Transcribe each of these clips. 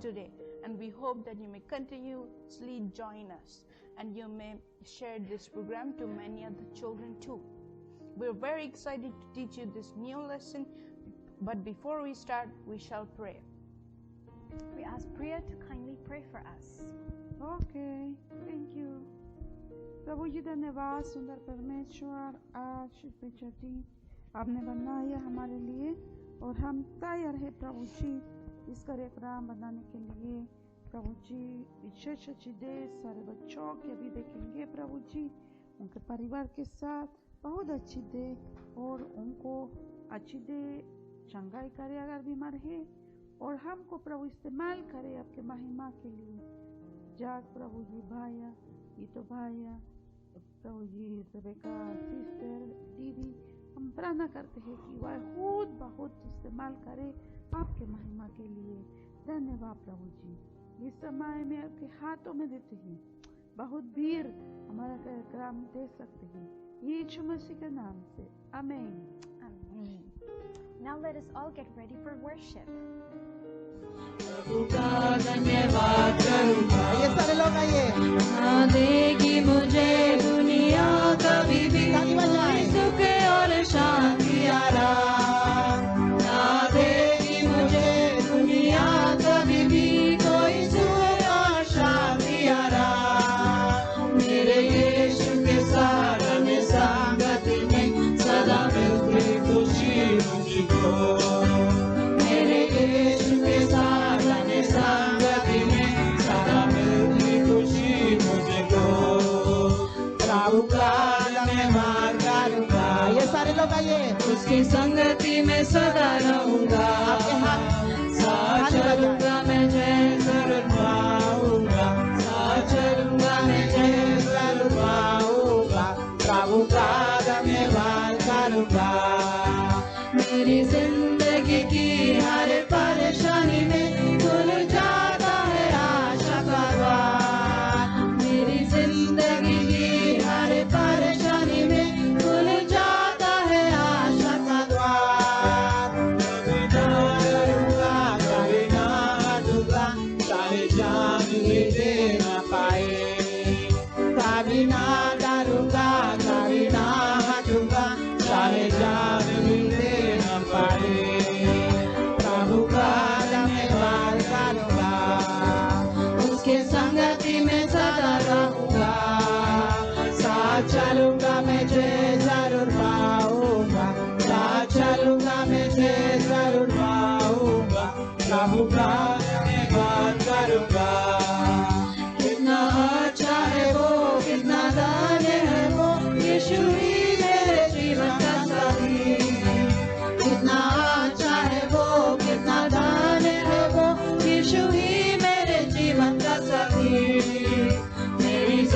today, and we hope that you may continuously join us and you may share this program to many other children too. We're very excited to teach you this new lesson, but before we start, we shall pray. We ask Priya to kindly pray for us. Okay, thank you. प्रभु जी धन्यवाद सुंदर परमेश्वर, आज शिवचटी आपने बनाया हमारे लिए और हम तैयार है प्रभु जी इस कार्यक्रम बनाने के लिए। प्रभु जी विशेष अच्छी दे सारे बच्चों की अभी देखेंगे प्रभु जी, उनके परिवार के साथ बहुत अच्छी दे और उनको अच्छी दे चंगाई करे अगर बीमार है, और हमको प्रभु इस्तेमाल करे आपके महिमा के लिए। जाग प्रभु जी भाया ये तो भाया प्रभु जी रेबेका सिस्टर दीदी, हम प्रार्थना करते हैं कि वह खुद बहुत इस्तेमाल करे आपके महिमा के लिए। धन्यवाद प्रभु जी, इस समय में आपके हाथों में देते हैं, बहुत भीड़ हमारा कार्यक्रम दे सकते हैं यीशु मसीह के नाम से, आमीन। Amen. Now let us all get ready for worship. प्रभु का धन्यवाद करूंगा, ये सारे लोग आइए। ना देगी मुझे दुनिया कभी भी कोई सुख और शांति आराम, ना देगी मुझे दुनिया कभी भी कोई सुख और शांति आराम। मेरे यीशु के साथ में संगति में सदा मिलती खुशी मुझको, मेरे यीशु के साथ में संगति में सदा मिलती खुशी मुझको। प्रभु का धन्यवाद करूंगा, ये सारे लोग आइए। उसकी संगति में सदा रहूंगा, साथ चलूंगा मैं जय जरूर पाऊंगा, साथ चलूंगा मैं जय जरूर पाऊंगा। प्रभु का धन्यवाद करूंगा, मेरी जिंदगी की हर परेशानी में खुल जाता है आशा का द्वार, मेरी जिंदगी की हर परेशानी में खुल जाता है आशा का द्वार। कभी ना डरूंगा, कभी ना हटूंगा, चाहे जान भी दे ना पाए, कभी ना डरूंगा, कभी ना हटूंगा, चाहे जान भी दे ना पाए। प्रभु का धन्यवाद करूंगा, उसके संगति में सदा रहूंगा, साथ चलूंगा मैं जय जरूर पाऊंगा, साथ चलूंगा मैं जय जरूर पाऊंगा। प्रभु का धन्यवाद करूंगा, कितना अच्छा है वो, कितना धन्य है वो, यीशु ही मेरे जीवन का साथी। कितना अच्छा है वो, कितना धन्य है वो, यीशु ही मेरे जीवन का साथी। मेरी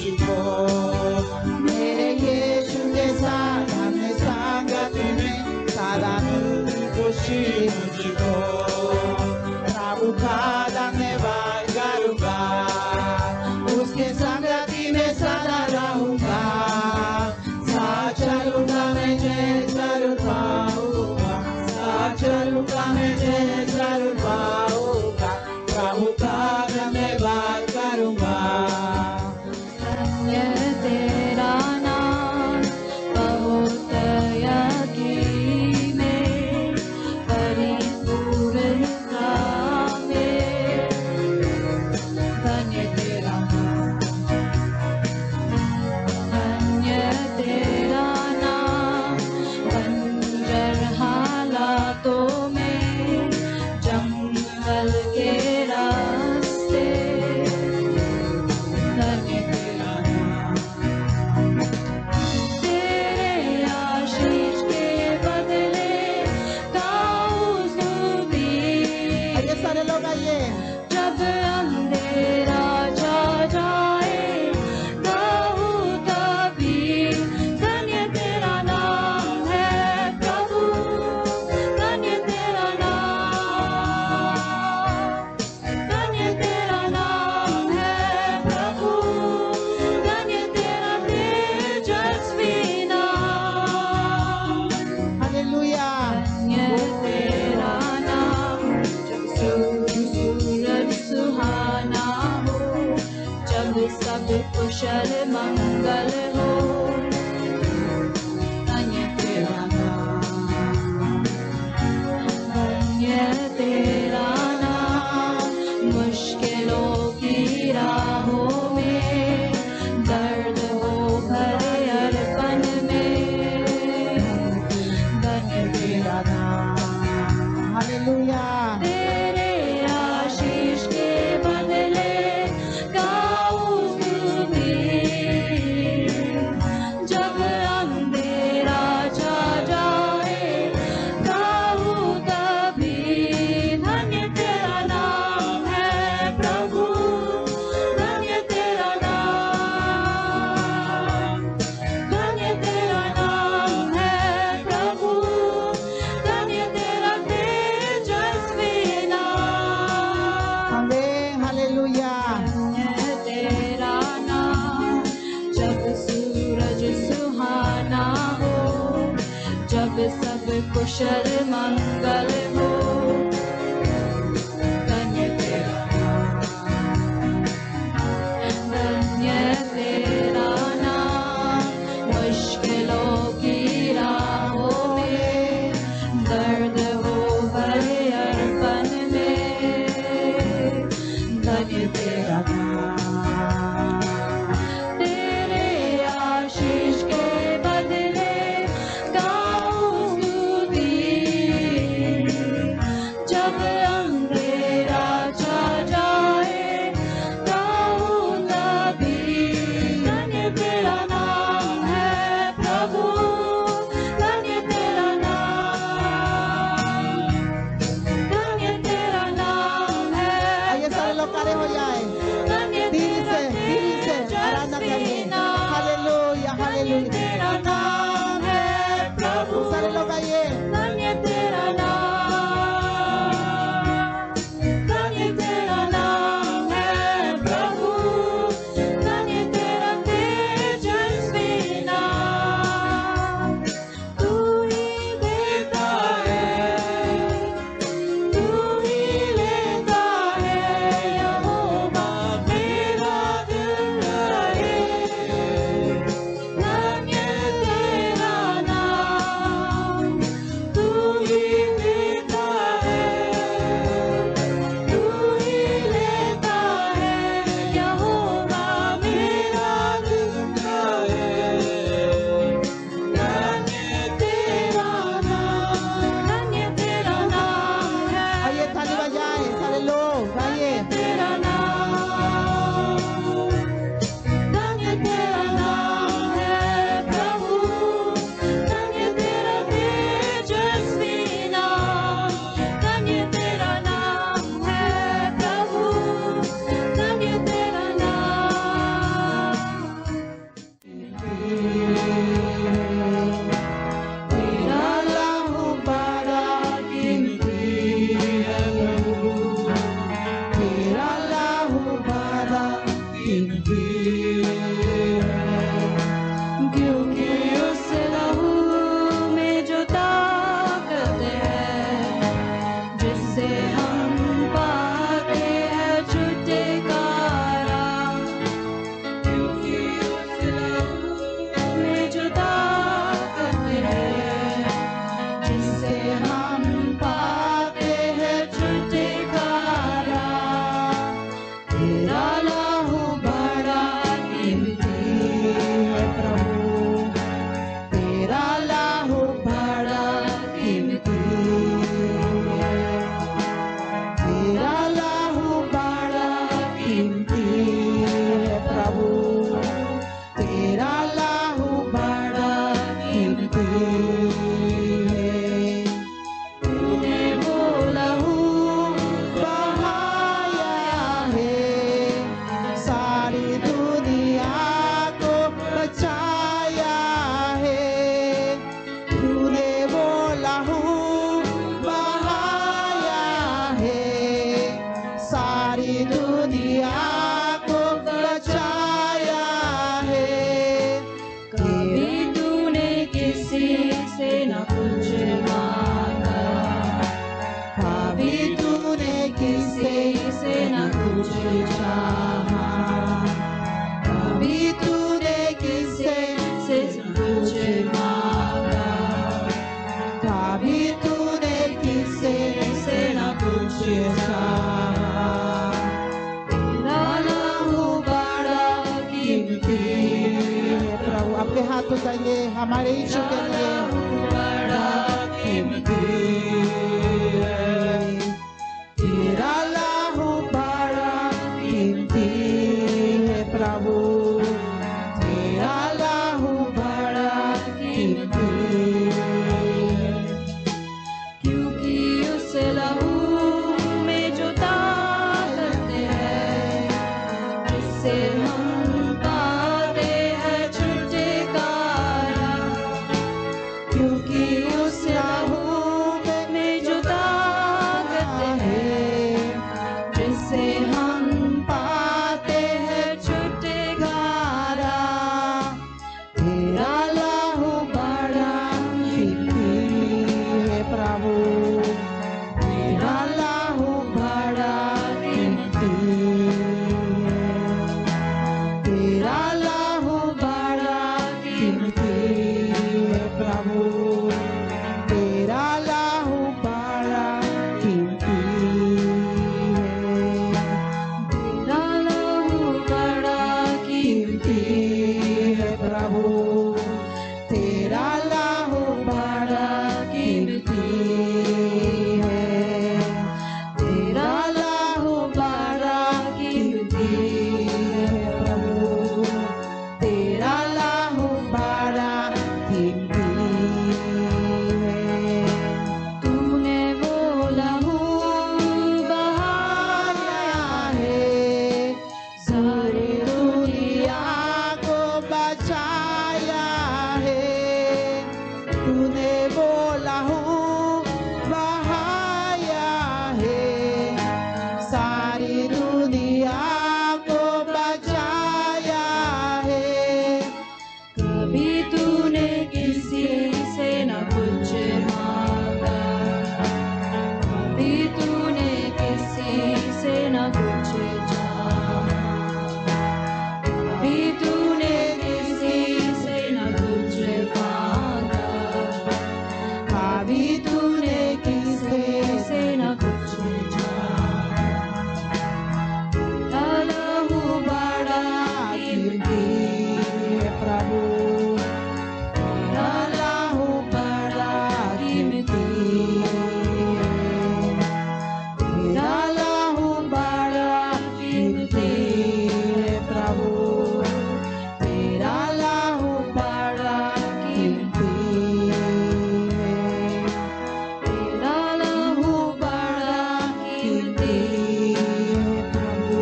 मुझको मेरे यीशु के साथ हमने संगति में सदा खुशी मुझको प्रभु का धन्यवाद करूंगा उसके संगति में सदा रहूंगा साथ चलूंगा मैं जय जरूर पाऊंगा साथ चलूंगा मैं जय जरूर पाऊंगा प्रभु का धन्यवाद करूंगा धन्य तेरा नाम बहुत यकीन में परिपूर्णता में धन्य तेरा नाम बंजर हालातों में जंगल के रास्ते धन्य तेरा नाम तेरे आशीष के बदले गाऊं स्तुति आइए सारे लोग आइए जब अंधेरा छा जाए गाऊं तभी धन्य तेरा नाम है प्रभु धन्य तेरा नाम है प्रभु धन्य तेरा तेजस्वी नाम हालेलुया धन्य तेरा नाम जब सूरज सुहाना हो जब सब कुशल मंगल हो धन्य तेरा नाम धन्य तेरा नाम मुश्किलों की राहों में दर्द हो भरे अरपन में धन्य तेरा नाम हालेलुया तेरे आशीष के बदले गाऊं स्तुति जब अंधेरा छा जाए गाऊं तभी धन्य तेरा नाम है प्रभु धन्य तेरा नाम है प्रभु धन्य तेरा तेजस्वी नाम आमीन हालेलुया धन्य तेरा नाम जब सूरज सुहाना हो जब सब कुशल मंगल हो धन्य तेरा नाम मुश्किलों की राहों में दर्द हो भरे अरपन में धन्य तेरा नाम तेरे आशीष के बदले गाऊं स्तुति जब अंधेरा छा जाए गाऊं तभी धन्य तेरा नाम है प्रभु धन्य तेरा नाम है आइए सारे लोग खड़े हो जाए धन्य दिल तेरा से आराधना करिए हालेलुया हालेलुया तेरा नाम है प्रभु सारे लोग आइए धन्य तेरा नाम है प्रभु धन्य तेरा तेजस्वी नाम तू ही देता है यहोवा मेरा दिल रहे धन्य सारी दुनिया को बचाया है। कभी तूने किसी से न कुछ मांगा, कभी तूने किसी से न कुछ चाहा, कभी तूने किसी से न कुछ मांगा, कभी तूने किसी से न कुछ चाहा। तेरा लहू बड़ा कीमती है, प्रभु आपके हाथ उठाइए हमारे यीशु के लिए। बड़ा कीमती है। तेरा लहू बड़ा कीमती है प्रभु, तेरा लहू बड़ा कीमती है। क्योंकि उस लहू में जो ताकत है, जिससे हम पाते हैं छुटकारा। क्योंकि उस लहू में जो ताकत है, जिससे हम पाते हैं छुटकारा। तेरा लहू बड़ा कीमती है प्रभु, तेरा लहू बड़ा कीमती है। तेरा लहू बड़ा कीमती है प्रभु, तेरा लहू बड़ा कीमती है। तेरा लहू बड़ा कीमती है प्रभु, तेरा लहू बड़ा कीमती है। तेरा लहू बड़ा कीमती है प्रभु, तेरा लहू बड़ा कीमती है। तूने वो लहू बहाया है, सारी दुनिया को बचाया है। तूने वो लहू बहाया है, सारी दुनिया को बचाया है। कभी तूने किसी से न कुछ मांगा, कभी तूने किसी से न कुछ चाहा, कभी तूने किसी से न कुछ मांगा, कभी तूने किसी से न कुछ चाहा। तेरा लहू बड़ा कीमती है प्रभु, तेरा लहू बड़ा कीमती है। तेरा लहू बड़ा कीमती है प्रभु, तेरा लहू बड़ा कीमती है। तेरा लहू बड़ा कीमती है प्रभु,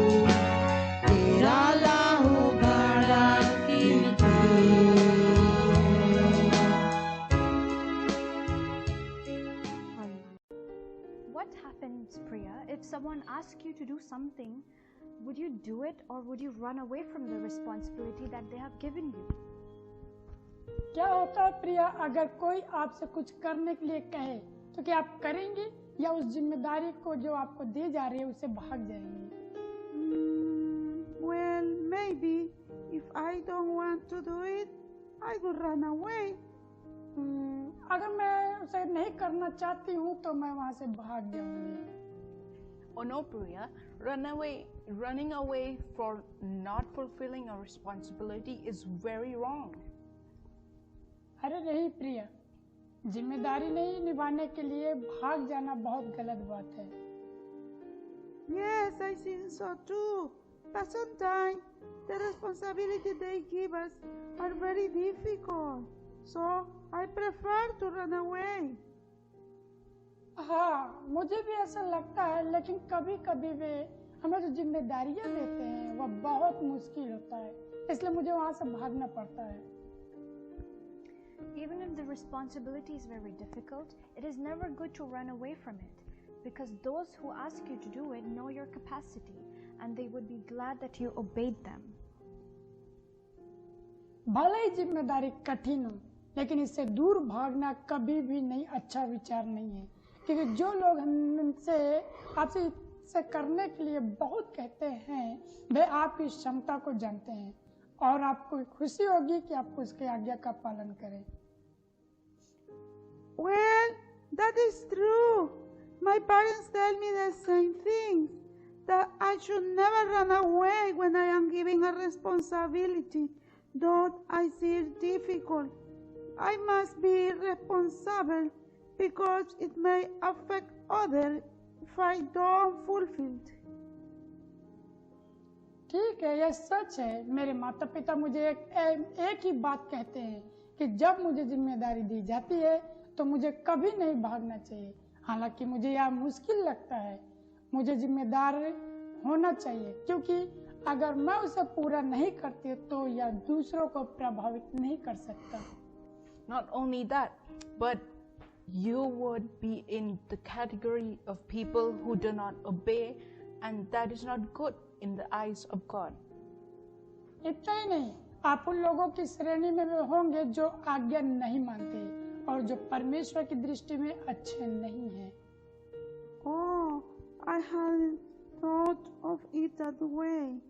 तेरा लहू बड़ा कीमती है। What happens, Priya, if someone asks you to do something? Would you do it, or would you run away from the responsibility that they have given you? क्या होता है प्रिया, अगर कोई आपसे कुछ करने के लिए कहे तो क्या आप करेंगे या उस जिम्मेदारी को जो आपको दी जा रही है उससे भाग जाएंगे? Well, maybe if I don't want to do it, I would run away. अगर मैं उसे नहीं करना चाहती हूँ तो मैं वहाँ से भाग जाऊंगी। Oh no, Priya, running away for not fulfilling a responsibility is very wrong. अरे नहीं प्रिया, जिम्मेदारी नहीं निभाने के लिए भाग जाना बहुत गलत बात है। Yes, I think so too. But sometimes the responsibility they give us are very difficult. So I prefer to run away. हाँ, मुझे भी ऐसा लगता है, लेकिन कभी कभी वे हमें जो जिम्मेदारियां देते हैं वह बहुत मुश्किल होता है, इसलिए मुझे वहाँ से भागना पड़ता है। Even if the responsibility is very difficult, it is never good to run away from it. because those who ask you to do it know your capacity, and they would be glad that you obeyed them. भले ही जिम्मेदारी कठिन हो, लेकिन इससे दूर भागना कभी भी नहीं अच्छा विचार नहीं है, क्योंकि जो लोग हमसे आपसे से करने के लिए बहुत कहते हैं, वे आपकी क्षमता को जानते हैं और आपको खुशी होगी कि आप उसके आज्ञा का पालन करें। Well, that is true. My parents tell me the same things, that I should never run away when I am given a responsibility, though I see it difficult. I must be responsible because it may affect others if I don't fulfill it. ठीक है, यह सच है। मेरे माता पिता मुझे एक ही बात कहते हैं कि जब मुझे जिम्मेदारी दी जाती है तो मुझे कभी नहीं भागना चाहिए। हालांकि मुझे यह मुश्किल लगता है, मुझे जिम्मेदार होना चाहिए, क्योंकि अगर मैं उसे पूरा नहीं करती तो यह दूसरों को प्रभावित नहीं कर सकता। Not only that, but you would be in the category of people who do not obey, and that is not good in the eyes of God. इतना ही नहीं, आप उन लोगों की श्रेणी में भी होंगे जो आज्ञा नहीं मानते और जो परमेश्वर की दृष्टि में अच्छे नहीं हैं। Oh, I hadn't thought of it that way.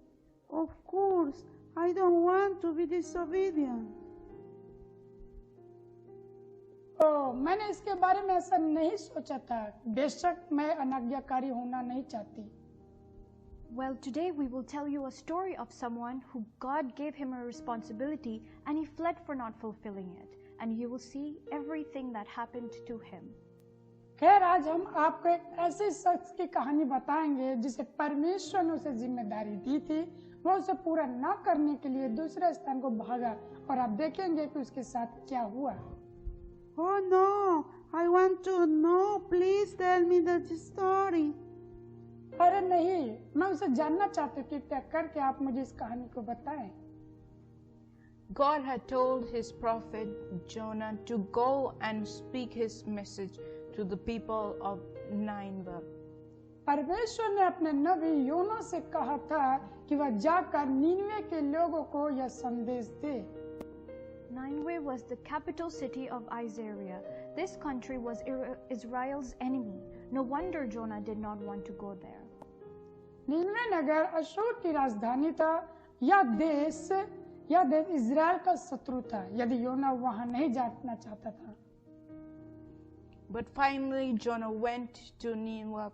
Of course, I don't want to be disobedient. मैंने इसके बारे में ऐसा नहीं सोचा था। बेशक मैं अनाज्ञाकारी होना नहीं चाहती। Well, today we will tell you a story of someone who God gave him a responsibility and he fled for not fulfilling it. And you will see everything that happened to him. खैर, आज हम आपको एक ऐसे शख्स की कहानी बताएंगे जिसे परमेश्वर ने उसे जिम्मेदारी दी थी, वो उसे पूरा ना करने के लिए दूसरे स्थान को भागा, और आप देखेंगे कि उसके साथ क्या हुआ। Oh no, I want to know. Please tell me the story. अरे नहीं, मैं उसे जानना चाहती हूँ। कृपया करके आप मुझे इस कहानी को बताएं। God had told his prophet Jonah to go and speak his message to the people of Nineveh. परमेश्वर ने अपने नबी योना से कहा था कि वह जाकर नीनवे के लोगों को यह संदेश दे। Nineveh was the capital city of Assyria. This country was Israel's enemy. No wonder Jonah did not want to go there. नीनवे नगर अशूर की राजधानी था। यह देश इजराइल का शत्रु था। यदि योना वहां नहीं जाना चाहता था। But finally Jonah went to Nineveh.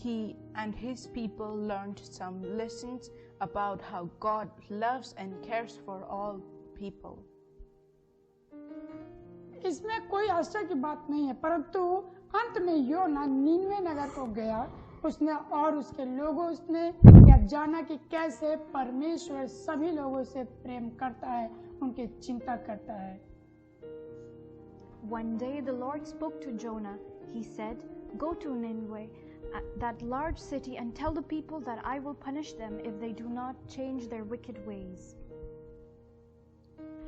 He and his people learned some lessons about how God loves and cares for all people. इसमें कोई आश्चर्य की बात नहीं है, परंतु अंत में योना नीनवे नगर को गया। उसने और उसके लोगों उसने यह जाना कि कैसे परमेश्वर सभी लोगों से प्रेम करता है, उनकी चिंता करता है। One day the Lord spoke to Jonah. He said, "Go to Nineveh, that large city, and tell the people that I will punish them if they do not change their wicked ways."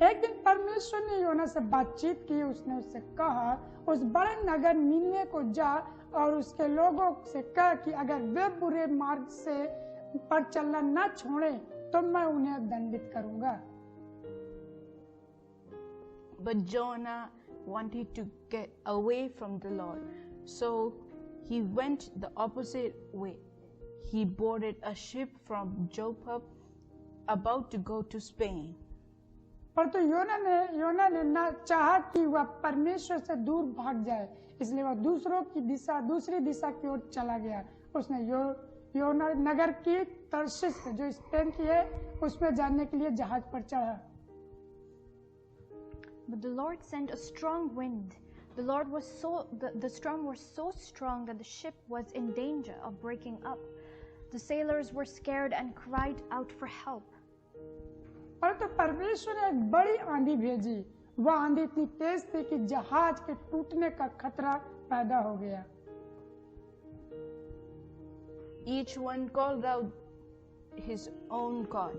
एक दिन परमेश्वर ने योना से बातचीत की। उसने उससे कहा, उस बड़े नगर नीनवे को जा और उसके लोगों से कह कि अगर वे बुरे मार्ग से पर चलना न छोड़े तो मैं उन्हें दंडित करूंगा। But Jonah wanted to get away from the Lord, so he went the opposite way. He boarded a ship from Joppa about to go to Spain. परंतु योना ने न चाहा कि वह परमेश्वर से दूर भाग जाए, इसलिए वह दूसरी दिशा की ओर चला गया। उसने योना नगर की तर्शीश जो स्पेन की है उसमें जाने के लिए जहाज पर चढ़ा। But the Lord sent a strong wind. The storm was so strong that the ship was in danger of breaking up. The sailors were scared and cried out for help. परंतु परमेश्वर ने एक बड़ी आंधी भेजी। वह आंधी इतनी तेज थी कि जहाज के टूटने का खतरा पैदा हो गया। Each one called out his own god.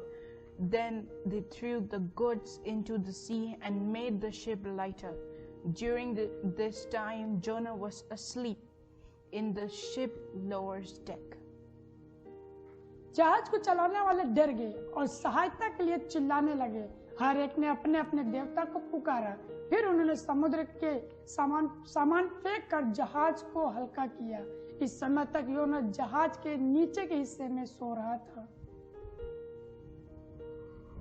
Then they threw the goods into the sea and made the ship lighter. During this time, Jonah was asleep. in the ship lower's deck. जहाज को चलाने वाले डर गए और सहायता के लिए चिल्लाने लगे। हर एक ने अपने अपने देवता को पुकारा। फिर उन्होंने समुद्र के सामान फेंक कर जहाज को हल्का किया। इस समय तक योना जहाज के नीचे के हिस्से में सो रहा था।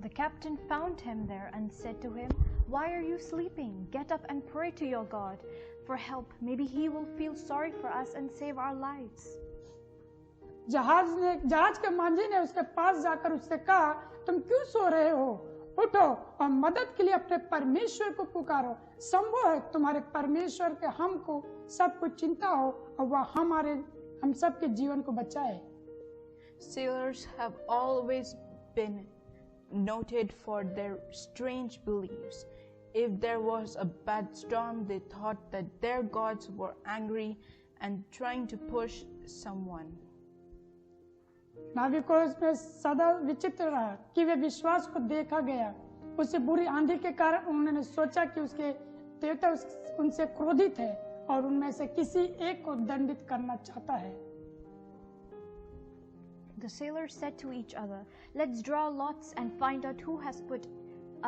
The captain found him there and said to him, "Why are you sleeping? Get up and pray to your God for help. Maybe he will feel sorry for us and save our lives." जहाज के मांझी ने उसके पास जाकर उससे कहा, तुम क्यों सो रहे हो? उठो और मदद के लिए अपने परमेश्वर को पुकारो। संभव है तुम्हारे परमेश्वर के हमको सब कुछ चिंता हो और वह हम सब के जीवन को बचाए। Sailors have always been noted for their strange beliefs. If there was a bad storm, they thought that their gods were angry and trying to push someone. नाविकों में सदा विचित्र रहा कि वे विश्वास को देखा गया। उसे बुरी आंधी के कारण उन्होंने सोचा कि उसके देवता उनसे क्रोधित है और उनमें से किसी एक को दंडित करना चाहता है। The sailors said to each other, "Let's draw lots and find out who has put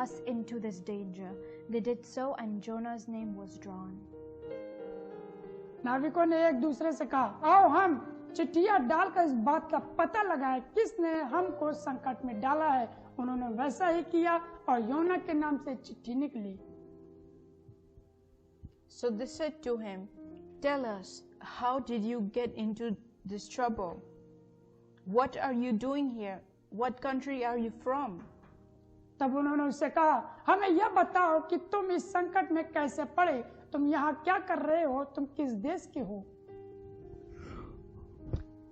us into this danger." They did so, and Jonah's name was drawn. नाविकों ने एक दूसरे से कहा, आओ हम चिट्ठियां डालकर इस बात का पता लगाए किसने हमको संकट में डाला है। उन्होंने वैसा ही किया और योना के नाम से चिट्ठी निकली। So they said to him, "Tell us, how did you get into this trouble? What are you doing here? What country are you from?" तब उन्होंने उससे कहा, हमें यह बताओ कि तुम इस संकट में कैसे पड़े। तुम यहाँ क्या कर रहे हो? तुम किस देश के हो?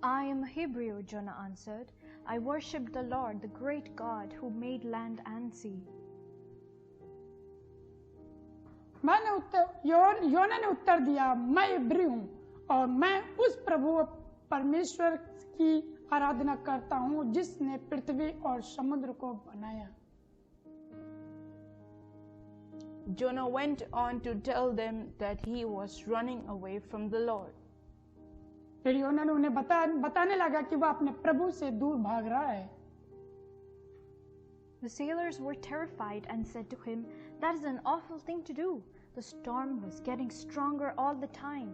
"I am a Hebrew," Jonah answered. "I worship the Lord, the great God who made land and sea." योना ने उत्तर दिया, मैं इब्री हूँ और मैं उस प्रभु परमेश्वर की आराधना करता हूँ जिसने पृथ्वी और समुद्र को बनाया। Jonah went on to tell them that he was running away from the Lord. फिर योना ने उन्हें बताने लगा कि वह अपने प्रभु से दूर भाग रहा है। The sailors were terrified and said to him, "That is an awful thing to do." The storm was getting stronger all the time.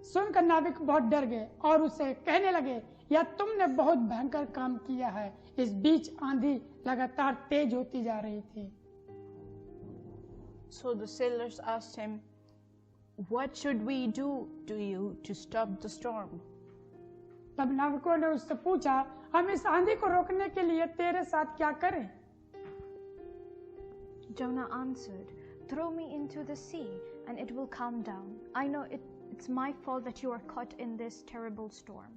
सुनकर नाविक बहुत डर गए और उसे कहने लगे, या तुमने बहुत भयंकर काम किया है। इस बीच आंधी लगातार तेज होती जा रही थी। So the sailors asked him, "What should we do to you to stop the storm?" तब नाविकों ने उससे पूछा, हम इस आंधी को रोकने के लिए तेरे साथ क्या करें? Jonah answered, "Throw me into the sea and it will calm down. I know it's my fault that you are caught in this terrible storm."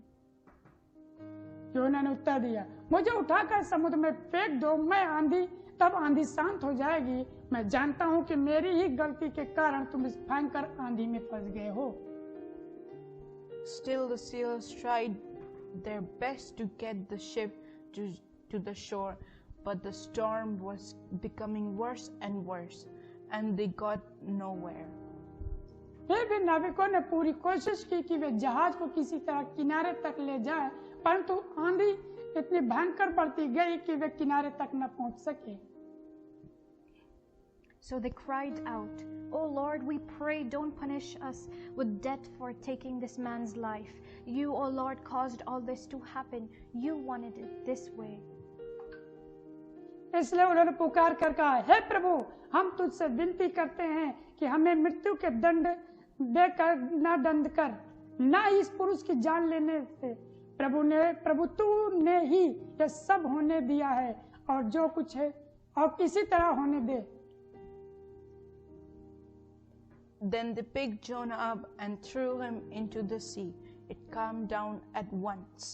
योना ने उत्तर दिया, मुझे उठाकर समुद्र में फेंक दो, तब आंधी शांत हो जाएगी। मैं जानता हूँ कि मेरी ही गलती के कारण तुम इस भयंकर आंधी में फंस गए हो। Still the sailors tried their best to get the ship to the shore, but the storm was becoming worse and worse, and they got nowhere. फिर भी नाविकों ने पूरी कोशिश की कि वे जहाज को किसी तरह किनारे तक ले जाएं, परंतु आंधी इतनी भयंकर बढ़ती गई कि वे किनारे तक न पहुंच सके। So they cried out, "Oh Lord, we pray, don't punish us with death for taking this man's life. You, oh Lord, caused all this to happen. You wanted it this way." इसलिए उन्होंने पुकार कर कहा, हे प्रभु, हम तुझसे विनती करते हैं कि हमें मृत्यु के दंड देकर न दंड कर, न ही इस पुरुष की जान लेने से। प्रभु तू ने ही यह सब होने दिया है और जो कुछ है और किसी तरह होने दे। Then they picked Jonah up and threw him into the sea. It calmed down at once.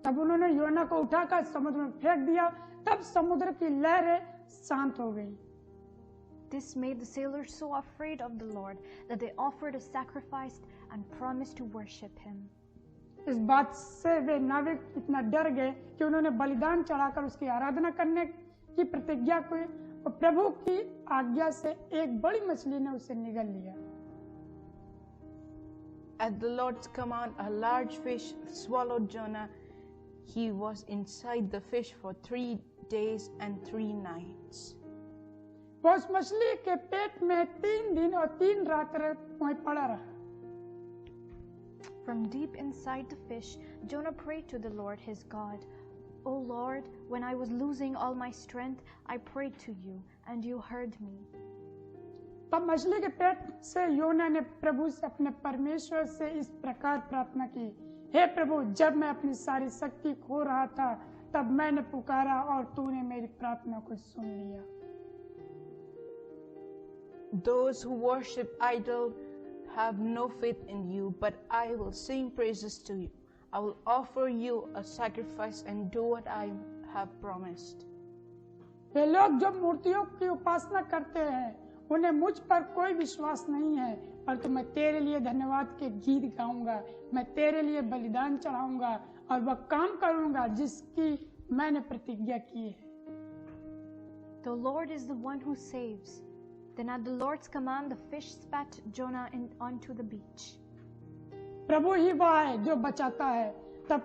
तब उन्होंने योना को उठाकर समुद्र में फेंक दिया, तब समुद्र की लहरें शांत हो गई। This made the sailors so afraid of the Lord that they offered a sacrifice and promised to worship him. इस बात से वे नाविक इतना डर गए कि उन्होंने बलिदान चढ़ाकर उसकी आराधना करने की प्रतिज्ञा की और प्रभु की आज्ञा से एक बड़ी मछली ने उसे निगल लिया। At the Lord's command, a large fish swallowed Jonah. He was inside the fish for 3 days and 3 nights. वो उस मछली के पेट में 3 दिन और 3 रात वहीं पड़ा रहा. From deep inside the fish, Jonah prayed to the Lord his God. O Lord, when I was losing all my strength, I prayed to you, and you heard me. तब मछली के पेट से योना ने प्रभु से अपने परमेश्वर से इस प्रकार प्रार्थना की, हे प्रभु, जब मैं अपनी सारी शक्ति खो रहा था, तब मैंने पुकारा और तूने मेरी प्रार्थना को सुन लिया. Those who worship idol have no faith in you, but I will sing praises to you. I will offer you a sacrifice and do what I have promised. वे लोग जो मूर्तियों की उपासना करते हैं, उन्हें मुझ पर कोई विश्वास नहीं है, परंतु मैं तेरे लिए धन्यवाद के गीत गाऊंगा, मैं तेरे लिए बलिदान चढ़ाऊंगा और वह काम करूंगा जिसकी मैंने प्रतिज्ञा की है. The Lord is the one who saves. Then at the Lord's command, the fish spat Jonah onto the beach. प्रभु ही वह है जो बचाता है. तब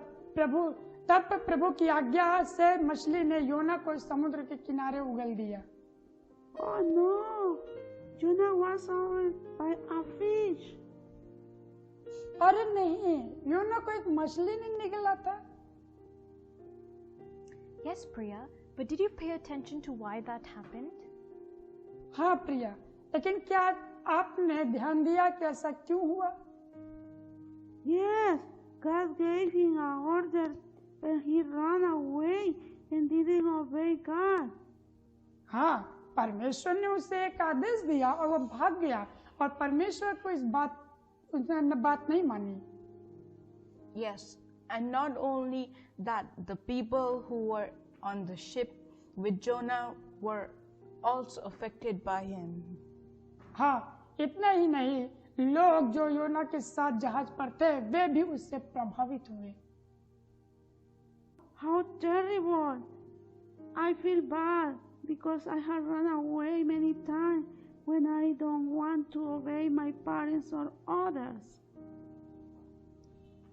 प्रभु की आज्ञा से मछली ने योना को समुद्र के किनारे उगल दिया. Oh no! Jonah was swallowed by a fish. अरे नहीं, योना को एक मछली ने निगला था. Yes, Priya, but did you pay attention to why that happened? हाँ प्रिया, लेकिन क्या आपने ध्यान दिया कि ऐसा क्यों हुआ? Yes, God gave him an order and he ran away and didn't obey God. हाँ, परमेश्वर ने उसे एक आदेश दिया और वो भाग गया और परमेश्वर को उसने बात नहीं मानी. Yes, and not only that, the people who were on the ship with Jonah were also affected by him. हाँ, इतना ही नहीं, लोग जो योना के साथ जहाज पर थे, वे भी उससे प्रभावित हुए. How terrible! I feel bad because I have run away many times when I don't want to obey my parents or others.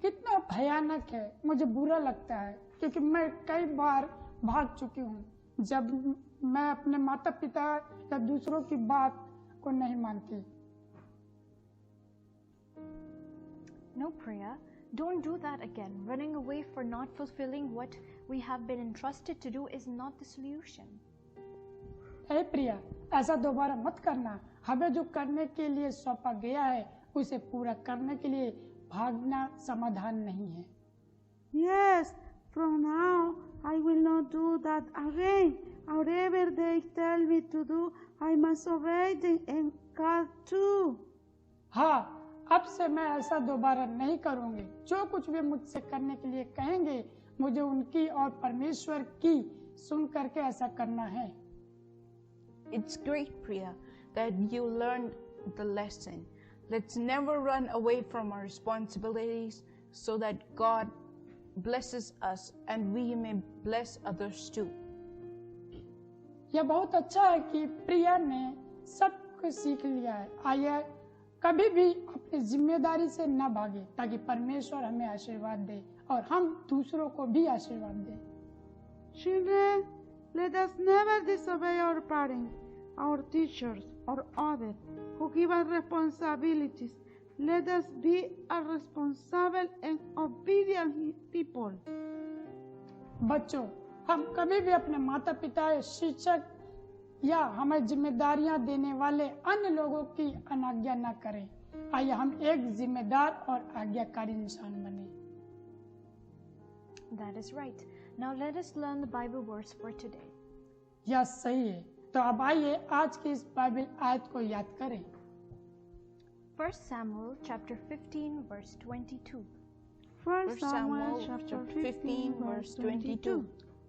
कितना भयानक है, मुझे बुरा लगता है क्योंकि मैं कई बार भाग चुकी हूँ जब मैं अपने माता पिता या दूसरों की बात को नहीं मानती. No, Priya, don't do that again. Running away for not fulfilling what we have been entrusted to do is not the solution. हे प्रिया, ऐसा दोबारा मत करना. हमें जो करने के लिए सौंपा गया है, उसे पूरा करने के लिए भागना समाधान नहीं है. Yes, from now I will not do that again. Whatever they tell me to do, I must obey them and God too. हाँ, अब से मैं ऐसा दोबारा नहीं करूँगी. जो कुछ वे मुझसे करने के लिए कहेंगे, मुझे उनकी और परमेश्वर की सुन करके ऐसा करना है. It's great, Priya, that you learned the lesson. Let's never run away from our responsibilities so that God blesses us and we may bless others too. यह बहुत अच्छा है कि प्रिया ने सब कुछ सीख लिया है. आइए कभी भी अपनी जिम्मेदारी से न भागे ताकि परमेश्वर हमें आशीर्वाद दे और हम दूसरों को भी आशीर्वाद दें. Children, let us never disobey our parents, our teachers, or others who give us responsibilities. Let us be a responsible and obedient people. बच्चों, हम कभी भी अपने माता पिता, शिक्षक या हमें जिम्मेदारियां देने वाले अन्य लोगों की अनाज्ञा न करें. आइए हम एक जिम्मेदार और आज्ञाकारी इंसान बने. That is right. Now let us learn the Bible verse for today. यह सही है. तो अब आइए आज की इस बाइबल आयत को याद करें. 1 Samuel chapter 15 verse 22. 1 Samuel chapter 15 verse 22.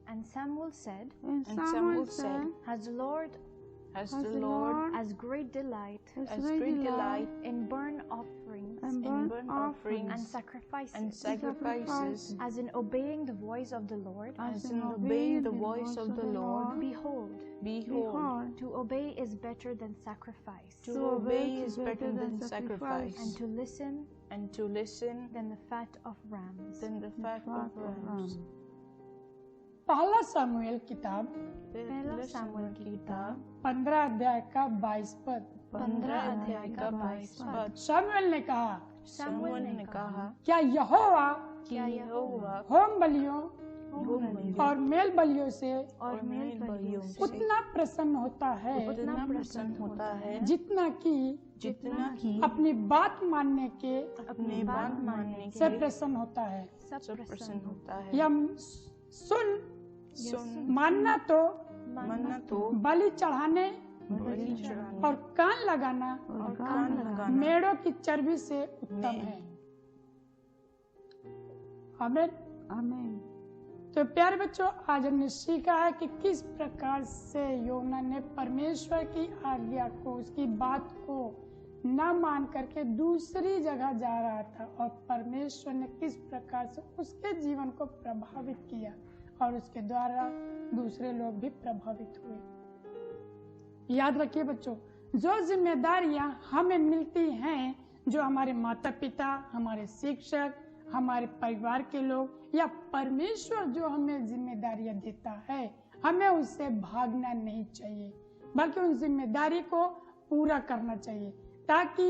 And Samuel said, And And Samuel Samuel said, said, Has the Lord As Has the the Lord Lord as great delight has great delight in burnt offerings and in burnt burnt offerings offerings and sacrifices and sacrifices, as in obeying the voice of the Lord, as in obeying the voice of the Lord. behold, Behold, to obey is better than sacrifice, To obey is better than sacrifice, and to listen and to listen than the fat of rams. than the fat of rams. पहला सामुएल किताब पहला सामुएल की किताब 15 अध्याय का 22 पद। 15 अध्याय का 22 पद। सामुएल ने कहा, शमूएल ने कहा, क्या यहोवा क्या यहोवा होम बलियों होम बलियों और मेल बलियों से और मेल बलियों से उतना प्रसन्न होता है उतना प्रसन्न होता है जितना कि अपनी बात मानने के अपने बात मानने से के प्रसन्न होता है। सब प्रसन्न होता है। या सुन मानना तो मानना तो बलि चढ़ाने बलि चढ़ाने और कान लगाना और कान लगाना मेढ़ों की चर्बी से उत्तम है। आमीन। आमीन। तो प्यारे बच्चों, आज हमने सीखा है कि किस प्रकार से योना ने परमेश्वर की आज्ञा को, उसकी बात को न मान करके दूसरी जगह जा रहा था और परमेश्वर ने किस प्रकार से उसके जीवन को प्रभावित किया और उसके द्वारा दूसरे लोग भी प्रभावित हुए। याद रखिए बच्चों, जो जिम्मेदारियां हमें मिलती हैं, जो हमारे माता पिता, हमारे शिक्षक, हमारे परिवार के लोग या परमेश्वर जो हमें जिम्मेदारियां देता है, हमें उससे भागना नहीं चाहिए, बल्कि उन जिम्मेदारी को पूरा करना चाहिए ताकि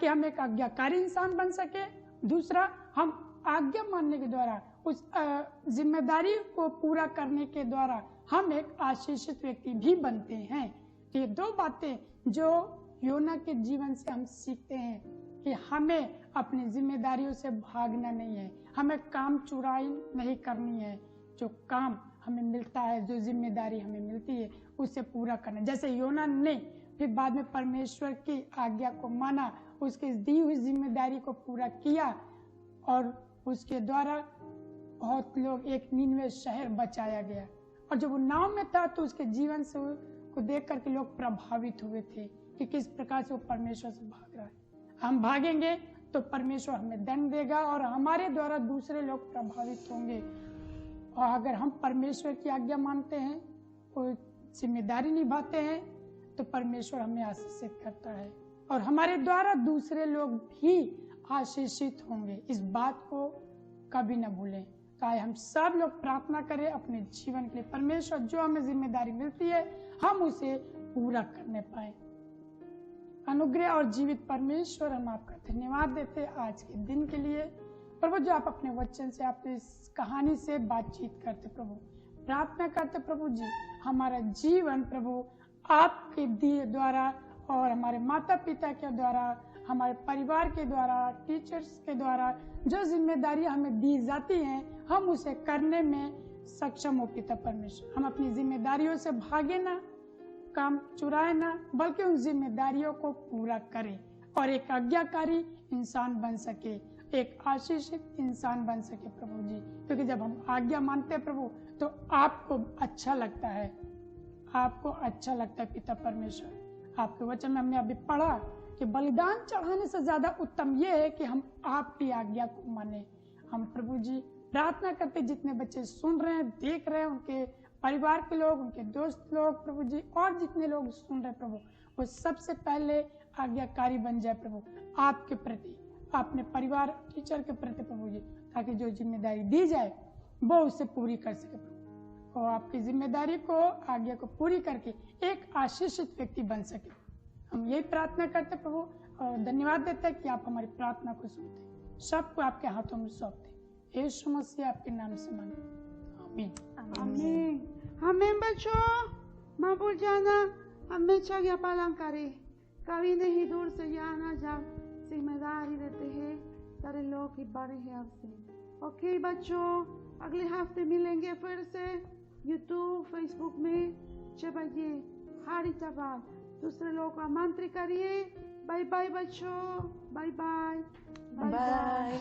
हम एक आज्ञाकारी इंसान बन सके। दूसरा, हम आज्ञा मानने के द्वारा, उस जिम्मेदारी को पूरा करने के द्वारा हम एक आशीषित व्यक्ति भी बनते हैं। ये दो बातें जो योना के जीवन से हम सीखते हैं कि हमें अपनी जिम्मेदारियों से भागना नहीं है, हमें काम चुराई नहीं करनी है। जो काम हमें मिलता है, जो जिम्मेदारी हमें मिलती है, उसे पूरा करना। जैसे योना ने फिर बाद में परमेश्वर की आज्ञा को माना, उसकी दी हुई जिम्मेदारी को पूरा किया और उसके द्वारा बहुत लोग, एक नीनवे शहर बचाया गया। और जब वो नाव में था तो उसके जीवन से को देख करके लोग प्रभावित हुए थे कि किस प्रकार से वो परमेश्वर से भाग रहा है। हम भागेंगे तो परमेश्वर हमें दंड देगा और हमारे द्वारा दूसरे लोग प्रभावित होंगे। और अगर हम परमेश्वर की आज्ञा मानते हैं, कोई जिम्मेदारी निभाते हैं, तो परमेश्वर हमें आशीषित करता है और हमारे द्वारा दूसरे लोग भी आशीषित होंगे। इस बात को कभी न भूलें। तो आइए हम सब लोग प्रार्थना करें अपने जीवन के लिए, परमेश्वर जो हमें जिम्मेदारी मिलती है हम उसे पूरा करने पाए। अनुग्रह और जीवित परमेश्वर, हम आपका धन्यवाद देते आज के दिन के लिए। प्रभु, जो आप अपने वचन से, आप इस कहानी से बातचीत करते प्रभु, प्रार्थना करते प्रभु जी, हमारा जीवन प्रभु आपके दिए द्वारा और हमारे माता पिता के द्वारा, हमारे परिवार के द्वारा, टीचर्स के द्वारा जो जिम्मेदारी हमें दी जाती हैं, हम उसे करने में सक्षम हो पिता परमेश्वर। हम अपनी जिम्मेदारियों से भागे ना, काम चुराए ना, बल्कि उन जिम्मेदारियों को पूरा करें और एक आज्ञाकारी इंसान बन सके, एक आशीषित इंसान बन सके प्रभु जी। क्योंकि जब हम आज्ञा मानते हैं प्रभु तो आपको अच्छा लगता है, आपको अच्छा लगता है पिता परमेश्वर। आपके वचन में हमने अभी पढ़ा कि बलिदान चढ़ाने से ज्यादा उत्तम ये है कि हम आपकी आज्ञा को माने। हम प्रभु जी प्रार्थना करते, जितने बच्चे सुन रहे हैं, देख रहे हैं, उनके परिवार के लोग, उनके दोस्त लोग प्रभु जी, और जितने लोग सुन रहे प्रभु, वो सबसे पहले आज्ञाकारी बन जाए प्रभु आपके प्रति, अपने परिवार, टीचर के प्रति प्रभु जी, ताकि जो जिम्मेदारी दी जाए वो उसे पूरी कर सके प्रभु, और आपकी जिम्मेदारी को, आज्ञा को पूरी करके एक आशीषित व्यक्ति बन सके। हम यही प्रार्थना करते प्रभु और धन्यवाद देते हैं कि आप हमारी प्रार्थना को सुनते, सबको आपके हाथों में सौंपते। यीशु मसीह आपके नाम से मांगे, आमीन। आमीन। हमें बच्चों मत भूल जाना, हमेशा आज्ञा पालन करें, कभी नहीं दूर से जाना जब जिम्मेदारी रहते हैं, सारे लोग ही बड़े हैं आपसे। ओके बच्चों, अगले हफ्ते मिलेंगे फिर से यूट्यूब, फेसबुक में 6 बजे हर इतवार। दूसरे लोगों को आमंत्रित करिए। बाय बाय बच्चों, बाय बाय, बाय।